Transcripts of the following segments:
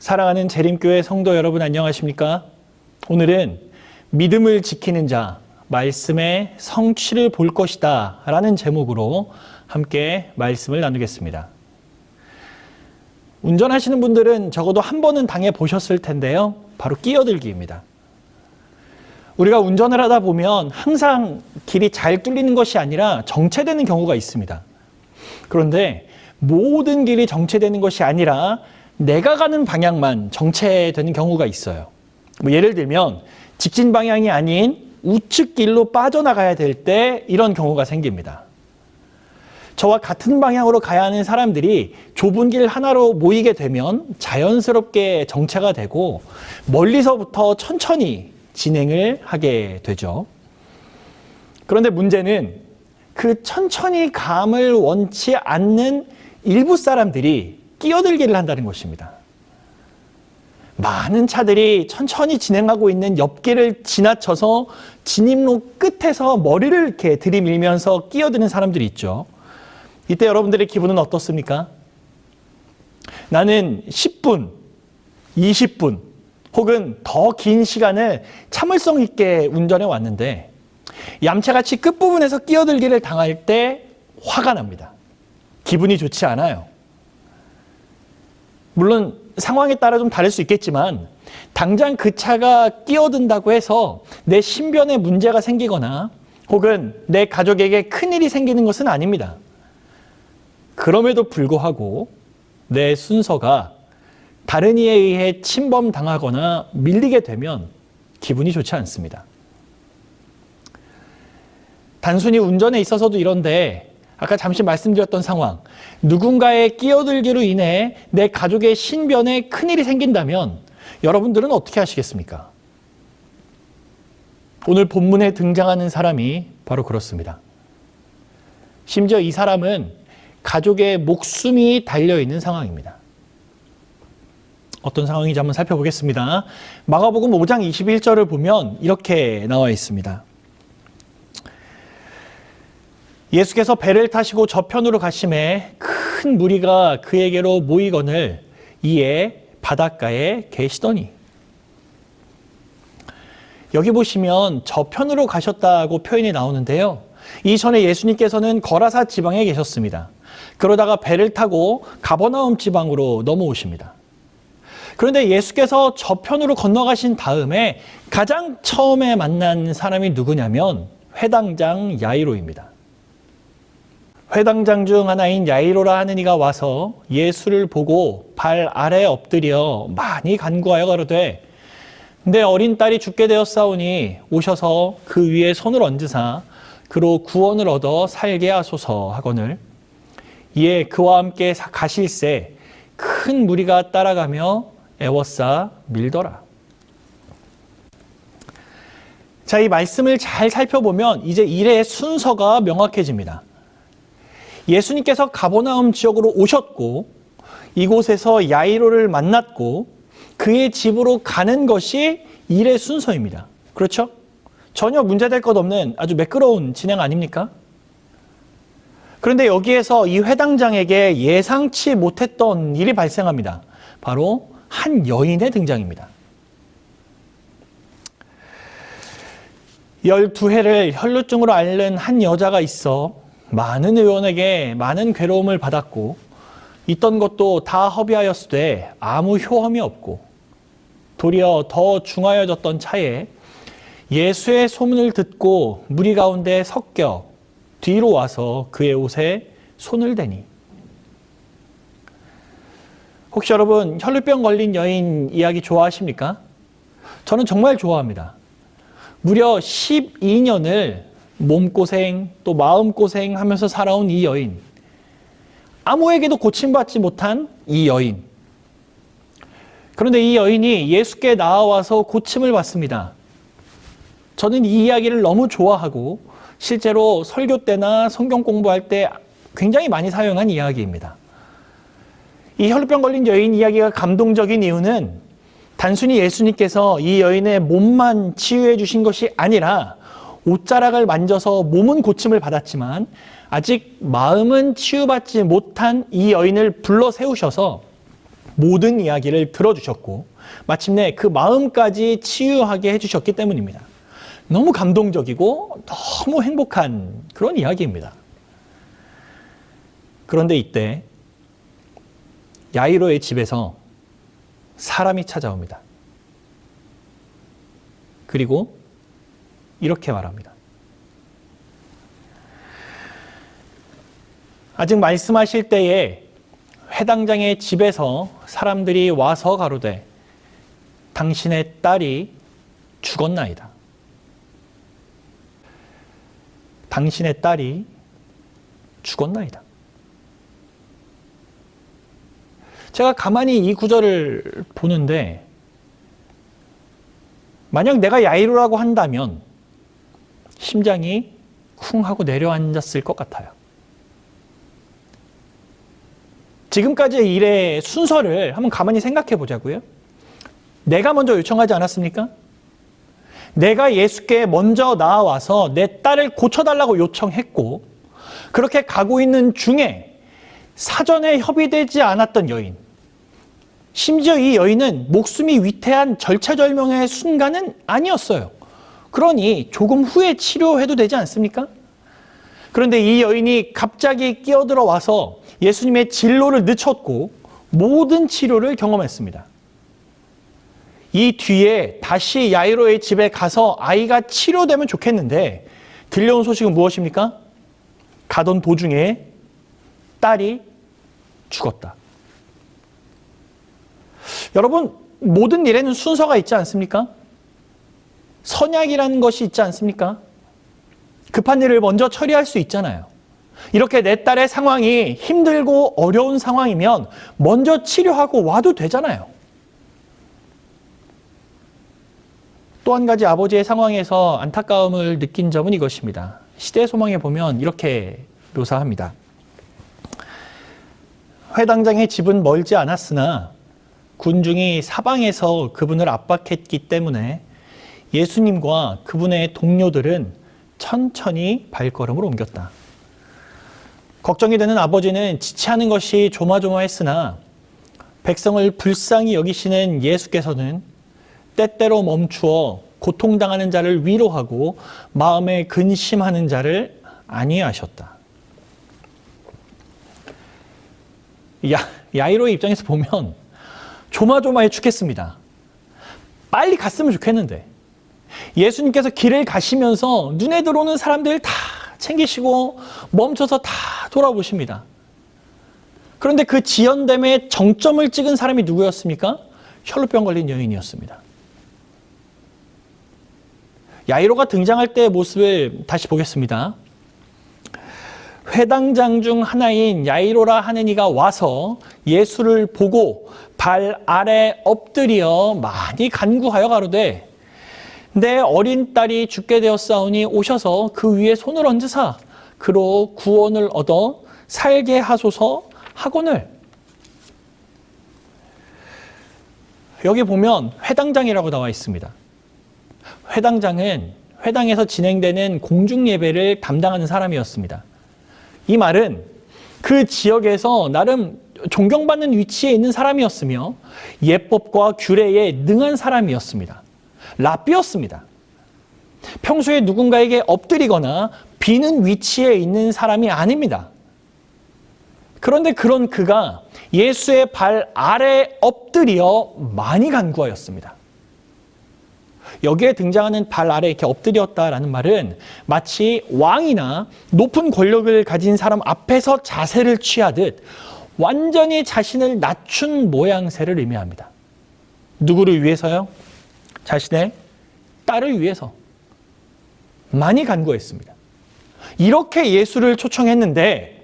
사랑하는 재림교회 성도 여러분 안녕하십니까? 오늘은 믿음을 지키는 자, 말씀의 성취를 볼 것이다 라는 제목으로 함께 말씀을 나누겠습니다. 운전하시는 분들은 적어도 한 번은 당해보셨을 텐데요. 바로 끼어들기입니다. 우리가 운전을 하다 보면 항상 길이 잘 뚫리는 것이 아니라 정체되는 경우가 있습니다. 그런데 모든 길이 정체되는 것이 아니라 내가 가는 방향만 정체되는 경우가 있어요. 예를 들면 직진 방향이 아닌 우측 길로 빠져나가야 될 때 이런 경우가 생깁니다. 저와 같은 방향으로 가야 하는 사람들이 좁은 길 하나로 모이게 되면 자연스럽게 정체가 되고 멀리서부터 천천히 진행을 하게 되죠. 그런데 문제는 그 천천히 감을 원치 않는 일부 사람들이 끼어들기를 한다는 것입니다. 많은 차들이 천천히 진행하고 있는 옆길을 지나쳐서 진입로 끝에서 머리를 이렇게 들이밀면서 끼어드는 사람들이 있죠. 이때 여러분들의 기분은 어떻습니까? 나는 10분, 20분 혹은 더 긴 시간을 참을성 있게 운전해 왔는데 얌체같이 끝부분에서 끼어들기를 당할 때 화가 납니다. 기분이 좋지 않아요. 물론 상황에 따라 좀 다를 수 있겠지만 당장 그 차가 끼어든다고 해서 내 신변에 문제가 생기거나 혹은 내 가족에게 큰일이 생기는 것은 아닙니다. 그럼에도 불구하고 내 순서가 다른 이에 의해 침범당하거나 밀리게 되면 기분이 좋지 않습니다. 단순히 운전에 있어서도 이런데 아까 잠시 말씀드렸던 상황, 누군가의 끼어들기로 인해 내 가족의 신변에 큰일이 생긴다면 여러분들은 어떻게 하시겠습니까? 오늘 본문에 등장하는 사람이 바로 그렇습니다. 심지어 이 사람은 가족의 목숨이 달려있는 상황입니다. 어떤 상황인지 한번 살펴보겠습니다. 마가복음 5장 21절을 보면 이렇게 나와 있습니다. 예수께서 배를 타시고 저편으로 가심에 큰 무리가 그에게로 모이거늘 이에 바닷가에 계시더니. 여기 보시면 저편으로 가셨다고 표현이 나오는데요. 이전에 예수님께서는 거라사 지방에 계셨습니다. 그러다가 배를 타고 가버나움 지방으로 넘어오십니다. 그런데 예수께서 저편으로 건너가신 다음에 가장 처음에 만난 사람이 누구냐면 회당장 야이로입니다. 회당장 중 하나인 야이로라 하는 이가 와서 예수를 보고 발 아래 엎드려 많이 간구하여 가로되 내 어린 딸이 죽게 되었사오니 오셔서 그 위에 손을 얹으사 그로 구원을 얻어 살게 하소서 하거늘 이에 그와 함께 가실새 큰 무리가 따라가며 애워싸 밀더라. 자, 이 말씀을 잘 살펴보면 이제 일의 순서가 명확해집니다. 예수님께서 가버나움 지역으로 오셨고 이곳에서 야이로를 만났고 그의 집으로 가는 것이 일의 순서입니다. 그렇죠? 전혀 문제될 것 없는 아주 매끄러운 진행 아닙니까? 그런데 여기에서 이 회당장에게 예상치 못했던 일이 발생합니다. 바로 한 여인의 등장입니다. 12회를 혈루증으로 앓는 한 여자가 있어 많은 의원에게 많은 괴로움을 받았고 있던 것도 다 허비하였으되 아무 효험이 없고 도리어 더 중하여졌던 차에 예수의 소문을 듣고 무리 가운데 섞여 뒤로 와서 그의 옷에 손을 대니. 혹시 여러분 혈루병 걸린 여인 이야기 좋아하십니까? 저는 정말 좋아합니다. 무려 12년을 몸고생 또 마음고생 하면서 살아온 이 여인, 아무에게도 고침받지 못한 이 여인. 그런데 이 여인이 예수께 나와서 고침을 받습니다. 저는 이 이야기를 너무 좋아하고 실제로 설교 때나 성경 공부할 때 굉장히 많이 사용한 이야기입니다. 이 혈루병 걸린 여인 이야기가 감동적인 이유는 단순히 예수님께서 이 여인의 몸만 치유해 주신 것이 아니라 옷자락을 만져서 몸은 고침을 받았지만 아직 마음은 치유받지 못한 이 여인을 불러 세우셔서 모든 이야기를 들어주셨고 마침내 그 마음까지 치유하게 해주셨기 때문입니다. 너무 감동적이고 너무 행복한 그런 이야기입니다. 그런데 이때 야이로의 집에서 사람이 찾아옵니다. 그리고 이렇게 말합니다. 아직 말씀하실 때에 회당장의 집에서 사람들이 와서 가로되 당신의 딸이 죽었나이다. 당신의 딸이 죽었나이다. 제가 가만히 이 구절을 보는데 만약 내가 야이로라고 한다면 심장이 쿵 하고 내려앉았을 것 같아요. 지금까지의 일의 순서를 한번 가만히 생각해 보자고요. 내가 먼저 요청하지 않았습니까? 내가 예수께 먼저 나와서 내 딸을 고쳐달라고 요청했고 그렇게 가고 있는 중에 사전에 협의되지 않았던 여인, 심지어 이 여인은 목숨이 위태한 절체절명의 순간은 아니었어요. 그러니 조금 후에 치료해도 되지 않습니까? 그런데 이 여인이 갑자기 끼어들어 와서 예수님의 진로를 늦췄고 모든 치료를 경험했습니다. 이 뒤에 다시 야이로의 집에 가서 아이가 치료되면 좋겠는데 들려온 소식은 무엇입니까? 가던 도중에 딸이 죽었다. 여러분, 모든 일에는 순서가 있지 않습니까? 선약이라는 것이 있지 않습니까? 급한 일을 먼저 처리할 수 있잖아요. 이렇게 내 딸의 상황이 힘들고 어려운 상황이면 먼저 치료하고 와도 되잖아요. 또 한 가지 아버지의 상황에서 안타까움을 느낀 점은 이것입니다. 시대 소망에 보면 이렇게 묘사합니다. 회당장의 집은 멀지 않았으나 군중이 사방에서 그분을 압박했기 때문에 예수님과 그분의 동료들은 천천히 발걸음을 옮겼다. 걱정이 되는 아버지는 지체하는 것이 조마조마했으나 백성을 불쌍히 여기시는 예수께서는 때때로 멈추어 고통당하는 자를 위로하고 마음에 근심하는 자를 안위하셨다. 야이로의 입장에서 보면 조마조마해 죽겠습니다. 빨리 갔으면 좋겠는데 예수님께서 길을 가시면서 눈에 들어오는 사람들 다 챙기시고 멈춰서 다 돌아보십니다. 그런데 그 지연됨의 정점을 찍은 사람이 누구였습니까? 혈루병 걸린 여인이었습니다. 야이로가 등장할 때의 모습을 다시 보겠습니다. 회당장 중 하나인 야이로라 하는 이가 와서 예수를 보고 발 아래 엎드려 많이 간구하여 가로되 내 어린 딸이 죽게 되었사오니 오셔서 그 위에 손을 얹으사 그로 구원을 얻어 살게 하소서 하거늘. 여기 보면 회당장이라고 나와 있습니다. 회당장은 회당에서 진행되는 공중예배를 담당하는 사람이었습니다. 이 말은 그 지역에서 나름 존경받는 위치에 있는 사람이었으며 예법과 규례에 능한 사람이었습니다. 랍비였습니다. 평소에 누군가에게 엎드리거나 비는 위치에 있는 사람이 아닙니다. 그런데 그런 그가 예수의 발 아래 엎드려 많이 간구하였습니다. 여기에 등장하는 발 아래 이렇게 엎드렸다라는 말은 마치 왕이나 높은 권력을 가진 사람 앞에서 자세를 취하듯 완전히 자신을 낮춘 모양새를 의미합니다. 누구를 위해서요? 자신의 딸을 위해서 많이 간구했습니다. 이렇게 예수를 초청했는데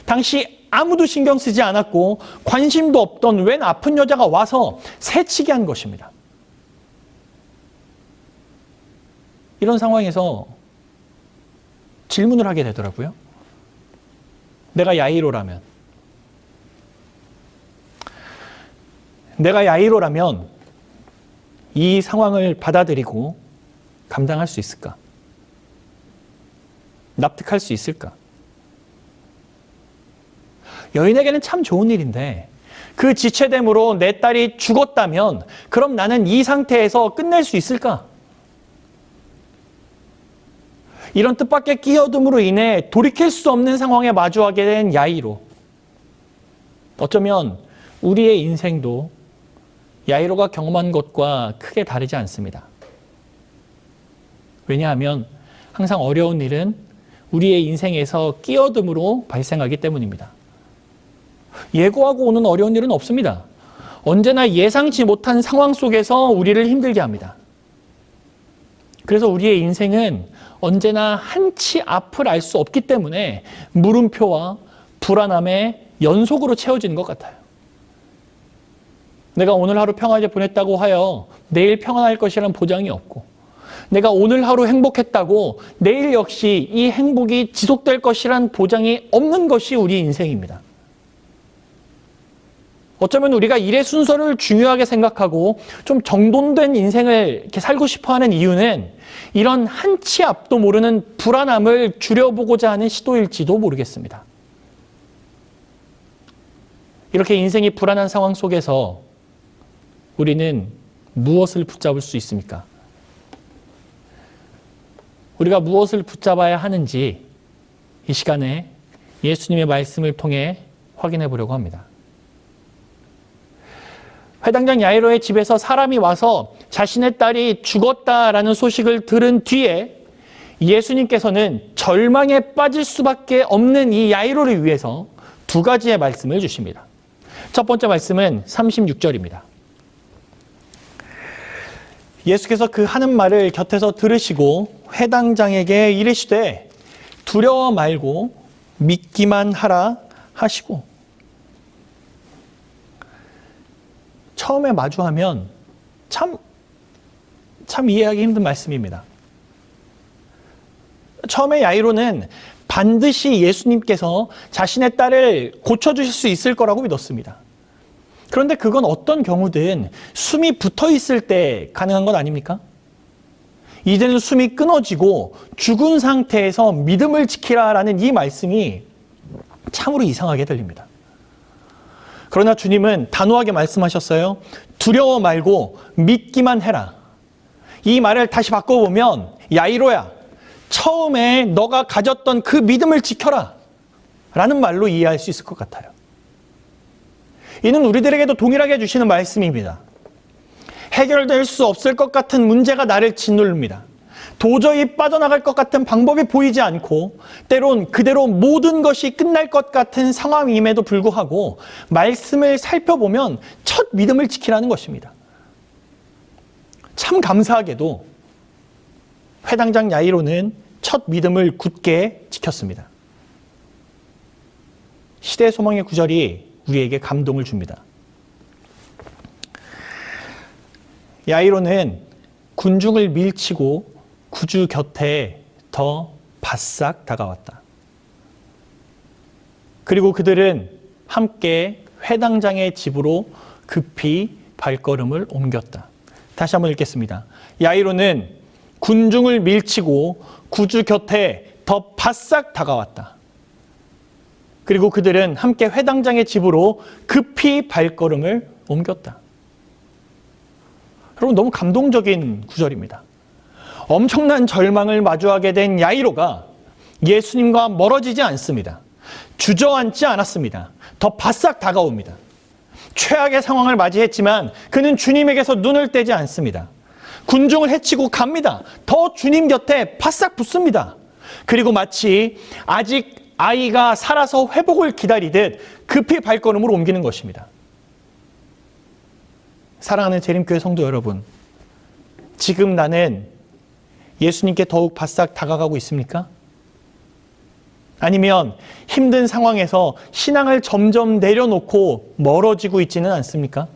당시 아무도 신경 쓰지 않았고 관심도 없던 웬 아픈 여자가 와서 새치게 한 것입니다. 이런 상황에서 질문을 하게 되더라고요. 내가 야이로라면 이 상황을 받아들이고 감당할 수 있을까? 납득할 수 있을까? 여인에게는 참 좋은 일인데 그 지체됨으로 내 딸이 죽었다면 그럼 나는 이 상태에서 끝낼 수 있을까? 이런 뜻밖의 끼어듦으로 인해 돌이킬 수 없는 상황에 마주하게 된 야이로. 어쩌면 우리의 인생도 야이로가 경험한 것과 크게 다르지 않습니다. 왜냐하면 항상 어려운 일은 우리의 인생에서 끼어듦으로 발생하기 때문입니다. 예고하고 오는 어려운 일은 없습니다. 언제나 예상치 못한 상황 속에서 우리를 힘들게 합니다. 그래서 우리의 인생은 언제나 한치 앞을 알 수 없기 때문에 물음표와 불안함의 연속으로 채워지는 것 같아요. 내가 오늘 하루 평안하게 보냈다고 하여 내일 평안할 것이라는 보장이 없고, 내가 오늘 하루 행복했다고 내일 역시 이 행복이 지속될 것이란 보장이 없는 것이 우리 인생입니다. 어쩌면 우리가 일의 순서를 중요하게 생각하고 좀 정돈된 인생을 이렇게 살고 싶어하는 이유는 이런 한치 앞도 모르는 불안함을 줄여보고자 하는 시도일지도 모르겠습니다. 이렇게 인생이 불안한 상황 속에서 우리는 무엇을 붙잡을 수 있습니까? 우리가 무엇을 붙잡아야 하는지 이 시간에 예수님의 말씀을 통해 확인해 보려고 합니다. 회당장 야이로의 집에서 사람이 와서 자신의 딸이 죽었다라는 소식을 들은 뒤에 예수님께서는 절망에 빠질 수밖에 없는 이 야이로를 위해서 두 가지의 말씀을 주십니다. 첫 번째 말씀은 36절입니다. 예수께서 그 하는 말을 곁에서 들으시고 회당장에게 이르시되 두려워 말고 믿기만 하라 하시고. 처음에 마주하면 참 이해하기 힘든 말씀입니다. 처음에 야이로는 반드시 예수님께서 자신의 딸을 고쳐주실 수 있을 거라고 믿었습니다. 그런데 그건 어떤 경우든 숨이 붙어 있을 때 가능한 것 아닙니까? 이제는 숨이 끊어지고 죽은 상태에서 믿음을 지키라라는 이 말씀이 참으로 이상하게 들립니다. 그러나 주님은 단호하게 말씀하셨어요. 두려워 말고 믿기만 해라. 이 말을 다시 바꿔보면 야이로야, 처음에 너가 가졌던 그 믿음을 지켜라 라는 말로 이해할 수 있을 것 같아요. 이는 우리들에게도 동일하게 주시는 말씀입니다. 해결될 수 없을 것 같은 문제가 나를 짓누릅니다. 도저히 빠져나갈 것 같은 방법이 보이지 않고 때론 그대로 모든 것이 끝날 것 같은 상황임에도 불구하고 말씀을 살펴보면 첫 믿음을 지키라는 것입니다. 참 감사하게도 회당장 야이로는 첫 믿음을 굳게 지켰습니다. 시대의 소망의 구절이 우리에게 감동을 줍니다. 야이로는 군중을 밀치고 구주 곁에 더 바싹 다가왔다. 그리고 그들은 함께 회당장의 집으로 급히 발걸음을 옮겼다. 다시 한번 읽겠습니다. 야이로는 군중을 밀치고 구주 곁에 더 바싹 다가왔다. 그리고 그들은 함께 회당장의 집으로 급히 발걸음을 옮겼다. 여러분, 너무 감동적인 구절입니다. 엄청난 절망을 마주하게 된 야이로가 예수님과 멀어지지 않습니다. 주저앉지 않았습니다. 더 바싹 다가옵니다. 최악의 상황을 맞이했지만 그는 주님에게서 눈을 떼지 않습니다. 군중을 해치고 갑니다. 더 주님 곁에 바싹 붙습니다. 그리고 마치 아직 아이가 살아서 회복을 기다리듯 급히 발걸음을 옮기는 것입니다. 사랑하는 재림교회 성도 여러분, 지금 나는 예수님께 더욱 바싹 다가가고 있습니까? 아니면 힘든 상황에서 신앙을 점점 내려놓고 멀어지고 있지는 않습니까?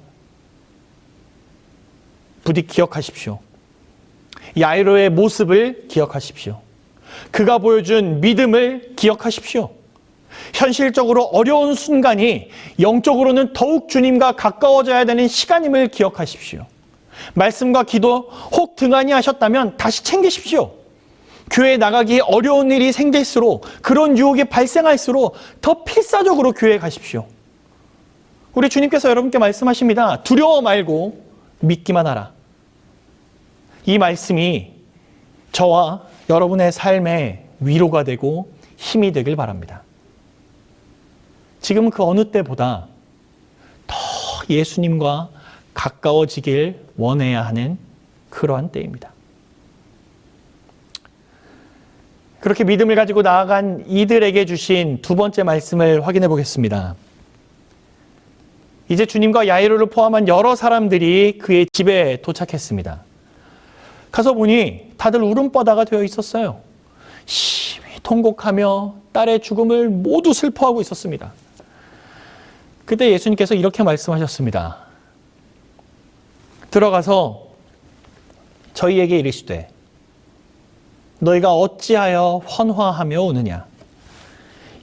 부디 기억하십시오. 야이로의 모습을 기억하십시오. 그가 보여준 믿음을 기억하십시오. 현실적으로 어려운 순간이 영적으로는 더욱 주님과 가까워져야 되는 시간임을 기억하십시오. 말씀과 기도 혹 등한히 하셨다면 다시 챙기십시오. 교회에 나가기 어려운 일이 생길수록, 그런 유혹이 발생할수록 더 필사적으로 교회에 가십시오. 우리 주님께서 여러분께 말씀하십니다. 두려워 말고 믿기만 하라. 이 말씀이 저와 여러분의 삶에 위로가 되고 힘이 되길 바랍니다. 지금 그 어느 때보다 더 예수님과 가까워지길 원해야 하는 그러한 때입니다. 그렇게 믿음을 가지고 나아간 이들에게 주신 두 번째 말씀을 확인해 보겠습니다. 이제 주님과 야이로를 포함한 여러 사람들이 그의 집에 도착했습니다. 가서 보니 다들 울음바다가 되어 있었어요. 심히 통곡하며 딸의 죽음을 모두 슬퍼하고 있었습니다. 그때 예수님께서 이렇게 말씀하셨습니다. 들어가서 저희에게 이르시되 너희가 어찌하여 헌화하며 오느냐?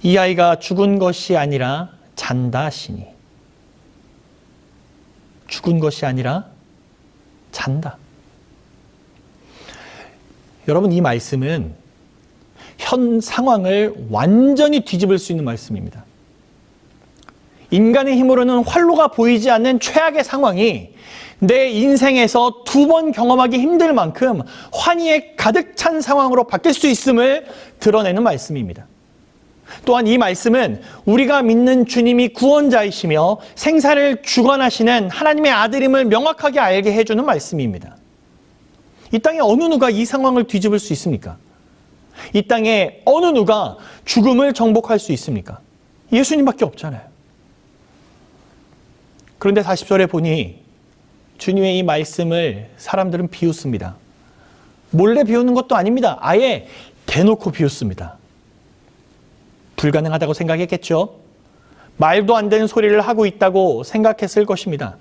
이 아이가 죽은 것이 아니라 잔다 하시니. 죽은 것이 아니라 잔다. 여러분, 이 말씀은 현 상황을 완전히 뒤집을 수 있는 말씀입니다. 인간의 힘으로는 활로가 보이지 않는 최악의 상황이 내 인생에서 두 번 경험하기 힘들 만큼 환희에 가득 찬 상황으로 바뀔 수 있음을 드러내는 말씀입니다. 또한 이 말씀은 우리가 믿는 주님이 구원자이시며 생사를 주관하시는 하나님의 아들임을 명확하게 알게 해주는 말씀입니다. 이 땅에 어느 누가 이 상황을 뒤집을 수 있습니까? 이 땅에 어느 누가 죽음을 정복할 수 있습니까? 예수님밖에 없잖아요. 그런데 40절에 보니 주님의 이 말씀을 사람들은 비웃습니다. 몰래 비웃는 것도 아닙니다. 아예 대놓고 비웃습니다. 불가능하다고 생각했겠죠? 말도 안 되는 소리를 하고 있다고 생각했을 것입니다.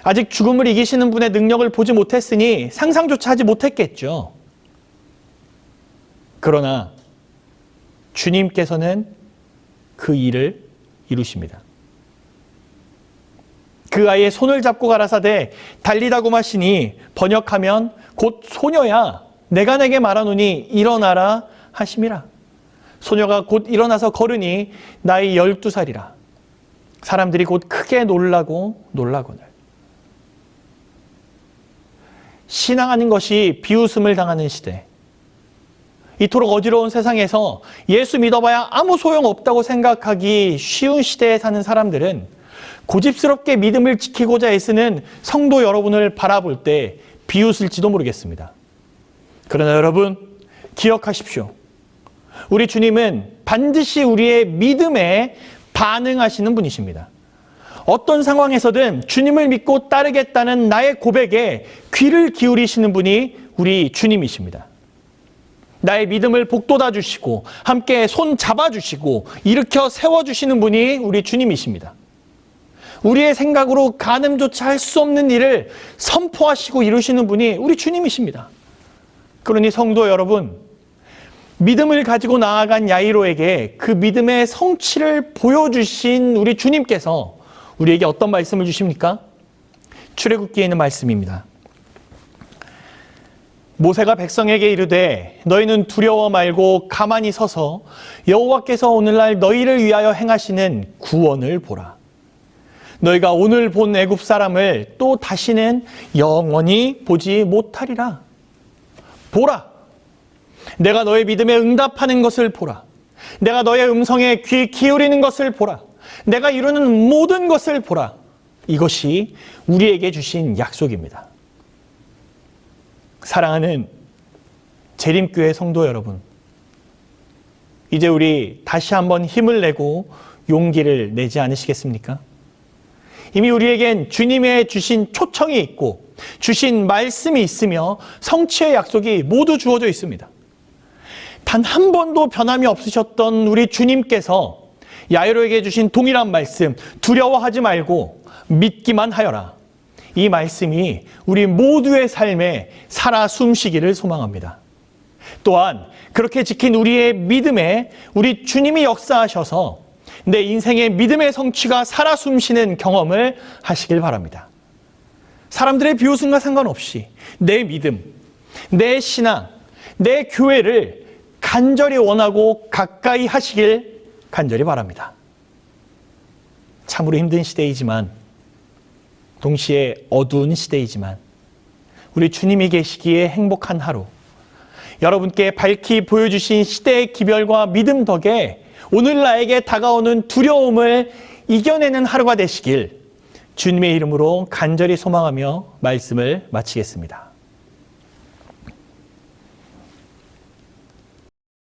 아직 죽음을 이기시는 분의 능력을 보지 못했으니 상상조차 하지 못했겠죠. 그러나 주님께서는 그 일을 이루십니다. 그 아이의 손을 잡고 가라사대 달리다고 마시니 번역하면 곧 소녀야 내가 내게 말하노니 일어나라 하심이라. 소녀가 곧 일어나서 걸으니 나이 12살이라. 사람들이 곧 크게 놀라거늘. 신앙하는 것이 비웃음을 당하는 시대, 이토록 어지러운 세상에서 예수 믿어봐야 아무 소용없다고 생각하기 쉬운 시대에 사는 사람들은 고집스럽게 믿음을 지키고자 애쓰는 성도 여러분을 바라볼 때 비웃을지도 모르겠습니다. 그러나 여러분 기억하십시오. 우리 주님은 반드시 우리의 믿음에 반응하시는 분이십니다. 어떤 상황에서든 주님을 믿고 따르겠다는 나의 고백에 귀를 기울이시는 분이 우리 주님이십니다. 나의 믿음을 복돋아 주시고 함께 손 잡아주시고 일으켜 세워주시는 분이 우리 주님이십니다. 우리의 생각으로 가늠조차 할 수 없는 일을 선포하시고 이루시는 분이 우리 주님이십니다. 그러니 성도 여러분, 믿음을 가지고 나아간 야이로에게 그 믿음의 성취를 보여주신 우리 주님께서 우리에게 어떤 말씀을 주십니까? 출애굽기에 있는 말씀입니다. 모세가 백성에게 이르되 너희는 두려워 말고 가만히 서서 여호와께서 오늘날 너희를 위하여 행하시는 구원을 보라. 너희가 오늘 본 애굽 사람을 또 다시는 영원히 보지 못하리라. 보라. 내가 너의 믿음에 응답하는 것을 보라. 내가 너의 음성에 귀 기울이는 것을 보라. 내가 이루는 모든 것을 보라. 이것이 우리에게 주신 약속입니다. 사랑하는 재림교회 성도 여러분, 이제 우리 다시 한번 힘을 내고 용기를 내지 않으시겠습니까? 이미 우리에겐 주님의 주신 초청이 있고 주신 말씀이 있으며 성취의 약속이 모두 주어져 있습니다. 단 한 번도 변함이 없으셨던 우리 주님께서 야이로에게 주신 동일한 말씀, 두려워하지 말고 믿기만 하여라. 이 말씀이 우리 모두의 삶에 살아 숨쉬기를 소망합니다. 또한 그렇게 지킨 우리의 믿음에 우리 주님이 역사하셔서 내 인생의 믿음의 성취가 살아 숨쉬는 경험을 하시길 바랍니다. 사람들의 비웃음과 상관없이 내 믿음, 내 신앙, 내 교회를 간절히 원하고 가까이 하시길 간절히 바랍니다. 참으로 힘든 시대이지만 동시에 어두운 시대이지만 우리 주님이 계시기에 행복한 하루, 여러분께 밝히 보여주신 시대의 기별과 믿음 덕에 오늘 나에게 다가오는 두려움을 이겨내는 하루가 되시길 주님의 이름으로 간절히 소망하며 말씀을 마치겠습니다.